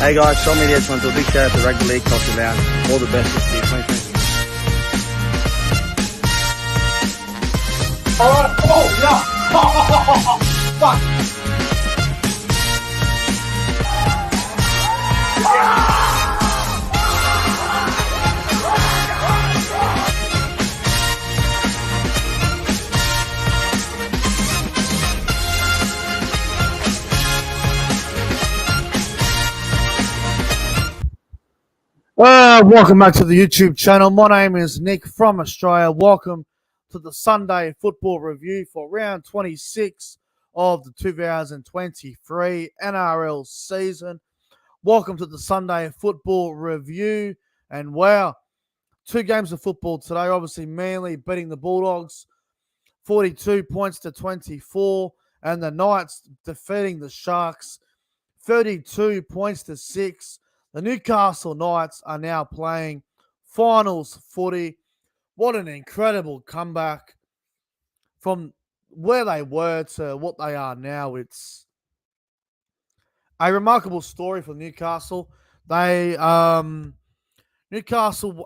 Hey guys, Sean Media just want to do a big shout out to Rugby League Coffee Lounge. All the best this year, 2020. Alright, oh, yeah. Fuck. Welcome back to the YouTube channel. My name is Nick from Australia. Welcome to the Sunday Football Review for round 26 of the 2023 NRL season. Welcome to the Sunday Football Review. And wow, two games of football today. Obviously, Manly beating the Bulldogs 42 points to 24, and the Knights defeating the Sharks 32 points to 6. The Newcastle Knights are now playing finals footy. What an incredible comeback from where they were to what they are now. It's a remarkable story for Newcastle. Newcastle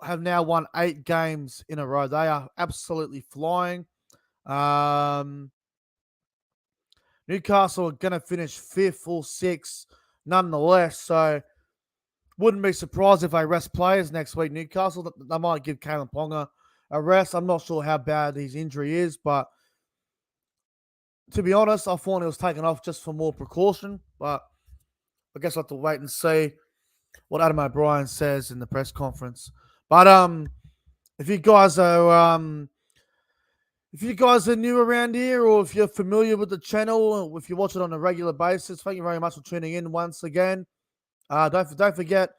have now won 8 games in a row. They are absolutely flying. Newcastle are going to finish 5th or 6th nonetheless, so wouldn't be surprised if they rest players next week. Newcastle, they might give Kalen Ponga a rest. I'm not sure how bad his injury is, but to be honest, I thought he was taken off just for more precaution. But I guess I'll have to wait and see what Adam O'Brien says in the press conference. But if you guys are new around here, or if you're familiar with the channel, or if you watch it on a regular basis, thank you very much for tuning in once again. Don't forget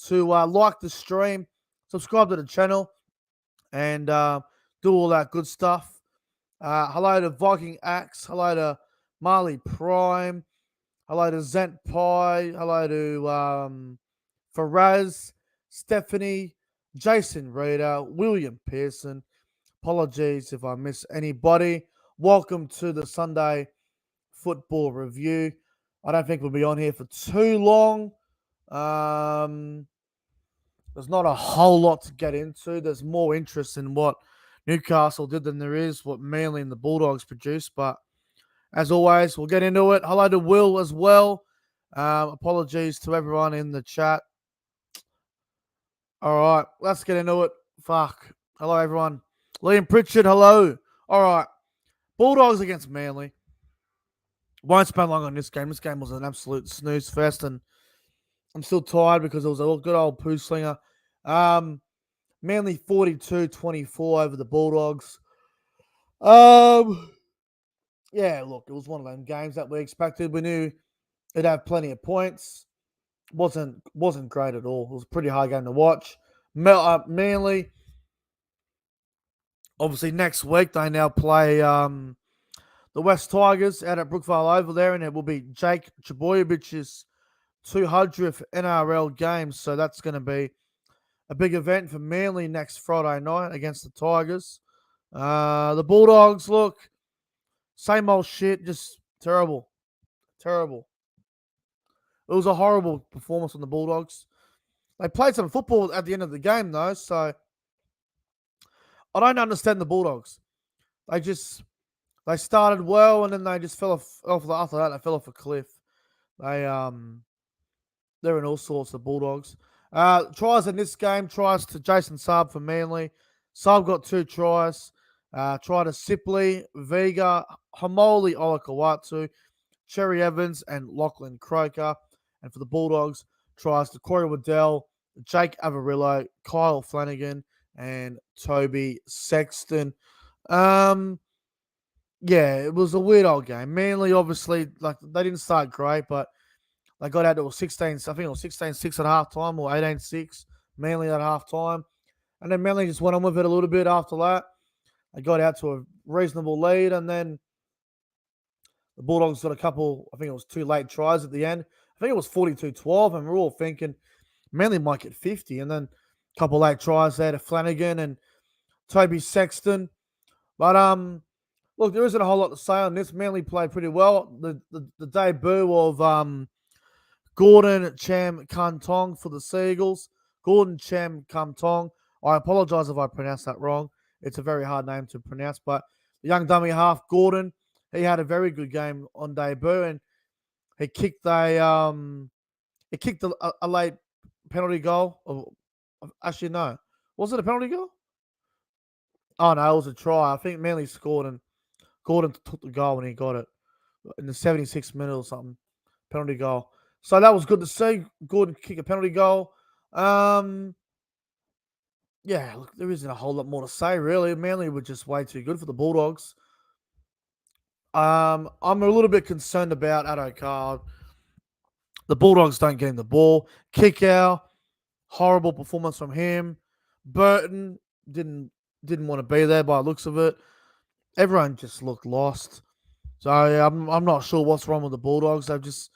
to like the stream, subscribe to the channel, and do all that good stuff. Hello to Viking Axe. Hello to Marley Prime. Hello to Zent Pie. Hello to Faraz, Stephanie, Jason Reader, William Pearson. Apologies if I miss anybody. Welcome to the Sunday Football Review. I don't think we'll be on here for too long. There's not a whole lot to get into. There's more interest in what Newcastle did than there is what Manly and the Bulldogs produced. But as always, we'll get into it. Hello to Will as well. Apologies to everyone in the chat. All right, let's get into it. Fuck. Hello, everyone. Liam Pritchard, hello. All right. Bulldogs against Manly. Won't spend long on this game. This game was an absolute snooze fest, and I'm still tired because it was a good old poo slinger. Manly 42-24 over the Bulldogs. Yeah, look, it was one of them games that we expected. We knew it'd have plenty of points. Wasn't great at all. It was a pretty hard game to watch. Manly, obviously next week they now play the West Tigers out at Brookvale over there, and it will be Jake Trbojevich's 200th NRL game. So that's going to be a big event for Manly next Friday night against the Tigers. The Bulldogs, look, same old shit, just terrible. Terrible. It was a horrible performance from the Bulldogs. They played some football at the end of the game, though, so I don't understand the Bulldogs. They started well, and then they just fell off after that. They fell off a cliff. They're in all sorts of Bulldogs. Tries in this game, tries to Jason Saab for Manly. Saab got 2 tries. Try to Sipley, Vega, Hamoli Olakawatu, Cherry Evans, and Lachlan Croker. And for the Bulldogs, tries to Corey Waddell, Jake Avarillo, Kyle Flanagan, and Toby Sexton. Yeah, it was a weird old game. Manly, obviously, they didn't start great, but they got out to 16, I think it was 16-6 at halftime or 18-6, Manly at halftime. And then Manly just went on with it a little bit after that. They got out to a reasonable lead, and then the Bulldogs got a couple, I think it was 2 late tries at the end. I think it was 42-12, and we're all thinking Manly might get 50. And then a couple late tries there to Flanagan and Toby Sexton. But look, there isn't a whole lot to say on this. Manly played pretty well. The debut of Gordon Cham Kun Tong for the Seagulls. Gordon Cham Kun Tong. I apologize if I pronounced that wrong. It's a very hard name to pronounce, but the young dummy half, Gordon, he had a very good game on debut, and he kicked a late penalty goal. Actually, no. Was it a penalty goal? Oh, no, it was a try. I think Manly scored, and Gordon took the goal when he got it in the 76th minute or something. Penalty goal. So that was good to see. Gordon kick a penalty goal. Yeah, look, there isn't a whole lot more to say, really. Manly were just way too good for the Bulldogs. I'm a little bit concerned about Addo. The Bulldogs don't get him the ball. Kick out. Horrible performance from him. Burton didn't want to be there by the looks of it. Everyone just looked lost. So yeah, I'm not sure what's wrong with the Bulldogs. They've just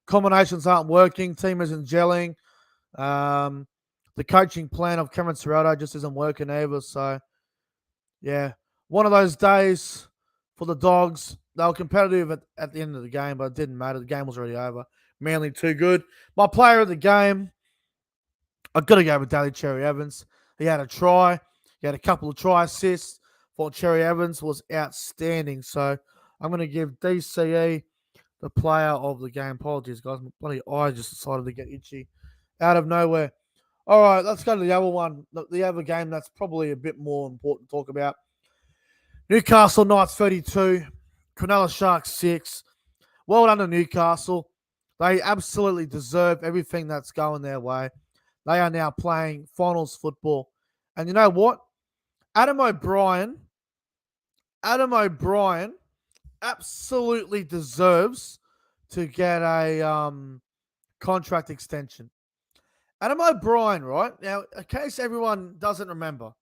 combinations aren't working. Team isn't gelling. The coaching plan of Cameron Serrato just isn't working either. So yeah, one of those days for the Dogs. They were competitive at the end of the game, but it didn't matter. The game was already over. Manly too good. My player of the game, I've got to go with Daly Cherry Evans. He had a try. He had a couple of try assists. For Cherry Evans was outstanding. So I'm going to give DCE the player of the game. Apologies, guys. My bloody eye just decided to get itchy out of nowhere. All right, let's go to the other one. The other game that's probably a bit more important to talk about. Newcastle Knights 32, Cronulla Sharks 6. Well done to Newcastle. They absolutely deserve everything that's going their way. They are now playing finals football. And you know what? Adam O'Brien absolutely deserves to get a contract extension. Adam O'Brien, right? Now, in case everyone doesn't remember,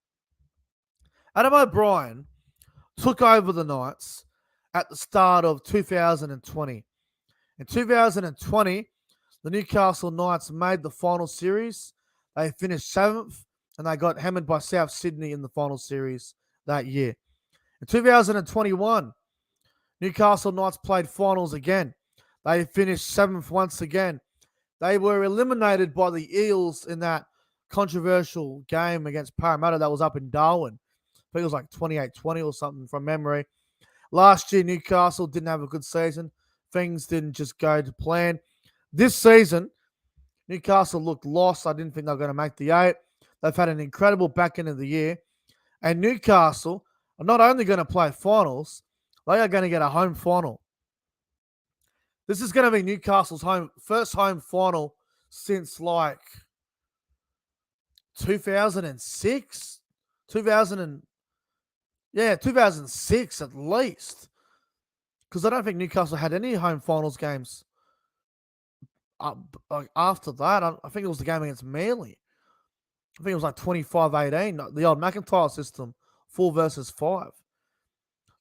Adam O'Brien took over the Knights at the start of 2020. In 2020, the Newcastle Knights made the final series. They finished 7th, and they got hammered by South Sydney in the final series that year. In 2021, Newcastle Knights played finals again. They finished 7th once again. They were eliminated by the Eels in that controversial game against Parramatta that was up in Darwin. I think it was like 28-20 or something from memory. Last year, Newcastle didn't have a good season. Things didn't just go to plan. This season, Newcastle looked lost. I didn't think they were going to make the 8. They've had an incredible back end of the year. And Newcastle are not only going to play finals, they are going to get a home final. This is going to be Newcastle's first home final since like 2006? 2006 at least. Because I don't think Newcastle had any home finals games after that. I think it was the game against Manly. I think it was like 25-18, the old McIntyre system, 4 versus 5.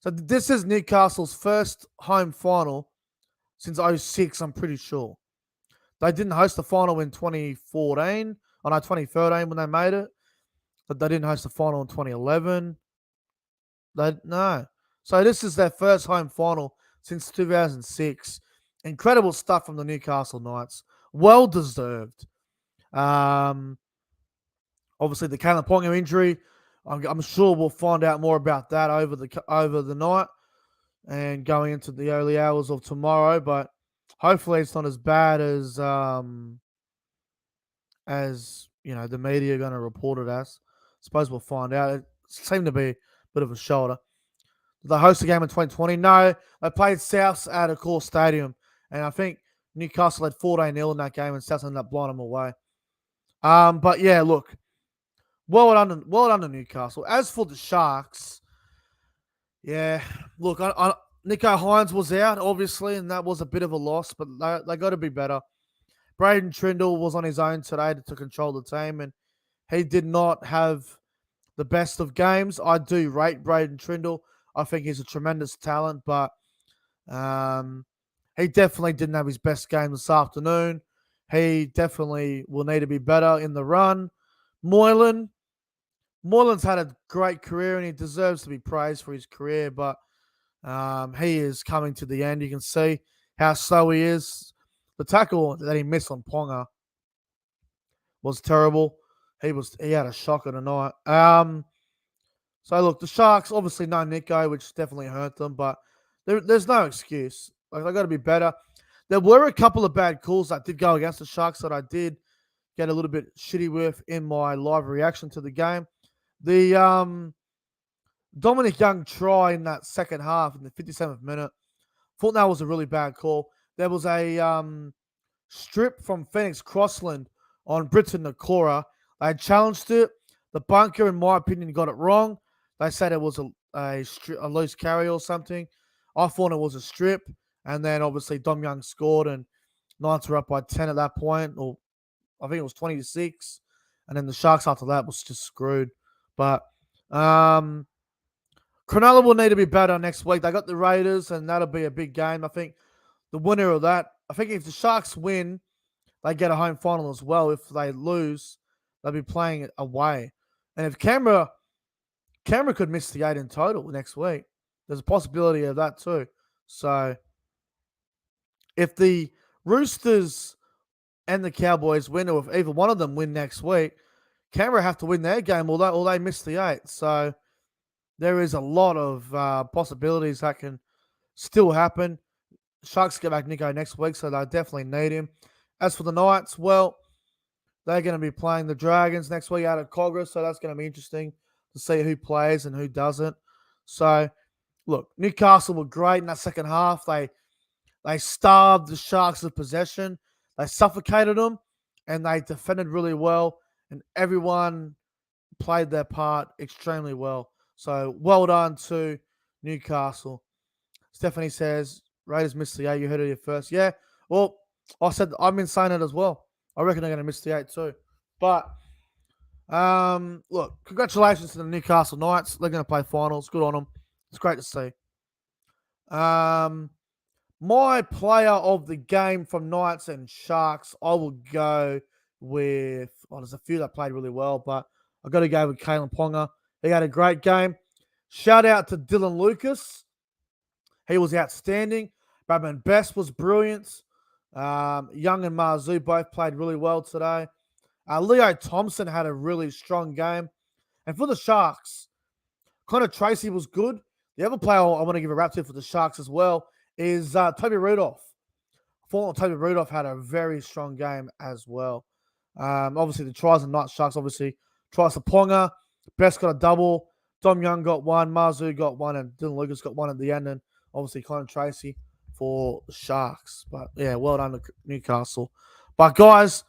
So this is Newcastle's first home final since 06, I'm pretty sure. They didn't host the final in 2014. 2013 when they made it. But they didn't host the final in 2011. No. So this is their first home final since 2006. Incredible stuff from the Newcastle Knights. Well deserved. Obviously, the Caleb Ponga injury. I'm sure we'll find out more about that over the night and going into the early hours of tomorrow. But hopefully, it's not as bad as the media are going to report it as. I suppose we'll find out. It seemed to be a bit of a shoulder. Did they host the game in 2020? No, they played Souths at a core stadium, and I think Newcastle had 14-0 in that game, and Souths ended up blowing them away. But yeah, look, well done to Newcastle. As for the Sharks, yeah, look, Nico Hines was out, obviously, and that was a bit of a loss, but they got to be better. Braden Trindle was on his own today to control the team, and he did not have the best of games. I do rate Braden Trindle. I think he's a tremendous talent, but he definitely didn't have his best game this afternoon. He definitely will need to be better in the run. Moylan's had a great career, and he deserves to be praised for his career, but he is coming to the end. You can see how slow he is. The tackle that he missed on Ponga was terrible. He had a shocker tonight. So look, the Sharks obviously no Nico, which definitely hurt them, but there's no excuse. Like they got to be better. There were a couple of bad calls that did go against the Sharks that I did get a little bit shitty with in my live reaction to the game. The Dominic Young try in that second half in the 57th minute, thought that was a really bad call. There was a strip from Phoenix Crossland on Britton Nakora. They challenged it. The bunker, in my opinion, got it wrong. They said it was a loose carry or something. I thought it was a strip. And then, obviously, Dom Young scored, and Knights were up by 10 at that point, or I think it was 20-6. And then the Sharks after that was just screwed. But Cronulla will need to be better next week. They got the Raiders, and that'll be a big game. I think the winner of that, I think if the Sharks win, they get a home final as well. If they lose, they'll be playing it away. And if Canberra could miss the 8 in total next week, there's a possibility of that too. So if the Roosters and the Cowboys win, or if either one of them win next week, Canberra have to win their game or they miss the 8. So there is a lot of possibilities that can still happen. Sharks get back Nico next week, so they definitely need him. As for the Knights, well, they're going to be playing the Dragons next week out at Cogra, so that's going to be interesting to see who plays and who doesn't. So, look, Newcastle were great in that second half. They starved the Sharks of possession. They suffocated them, and they defended really well, and everyone played their part extremely well. So, well done to Newcastle. Stephanie says, Raiders missed the 8. You heard it here first. Yeah, well, I've been saying it as well. I reckon they're going to miss the 8 too. But, look, congratulations to the Newcastle Knights. They're going to play finals. Good on them. It's great to see. My player of the game from Knights and Sharks, I will go with, there's a few that played really well, but I've got to go with Kalen Ponga. He had a great game. Shout out to Dylan Lucas. He was outstanding. Bradman Best was brilliant. Young and Marzu both played really well today. Leo Thompson had a really strong game. And for the Sharks, Connor Tracy was good. The other player I want to give a rap to for the Sharks as well is Toby Rudolph. Former Toby Rudolph had a very strong game as well. Obviously, the tries and Knights Sharks, obviously, tries to Ponga. Best got a double. Dom Young got one. Marzu got one. And Dylan Lucas got one at the end. And obviously, Connor Tracy for the Sharks. But, yeah, well done to Newcastle. But, guys,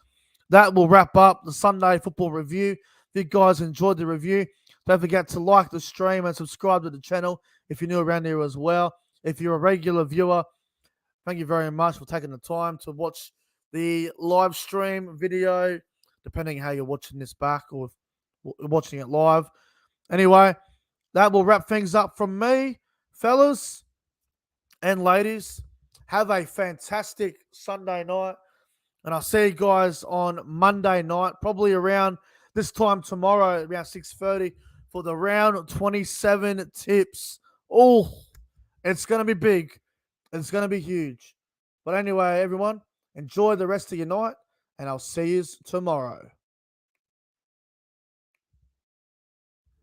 that will wrap up the Sunday football review. If you guys enjoyed the review, don't forget to like the stream and subscribe to the channel if you're new around here as well. If you're a regular viewer, thank you very much for taking the time to watch the live stream video, depending how you're watching this back or watching it live. Anyway, that will wrap things up from me, fellas and ladies. Have a fantastic Sunday night. And I'll see you guys on Monday night, probably around this time tomorrow, around 6:30, for the round 27 tips. Oh, it's going to be big. It's going to be huge. But anyway, everyone, enjoy the rest of your night, and I'll see you tomorrow.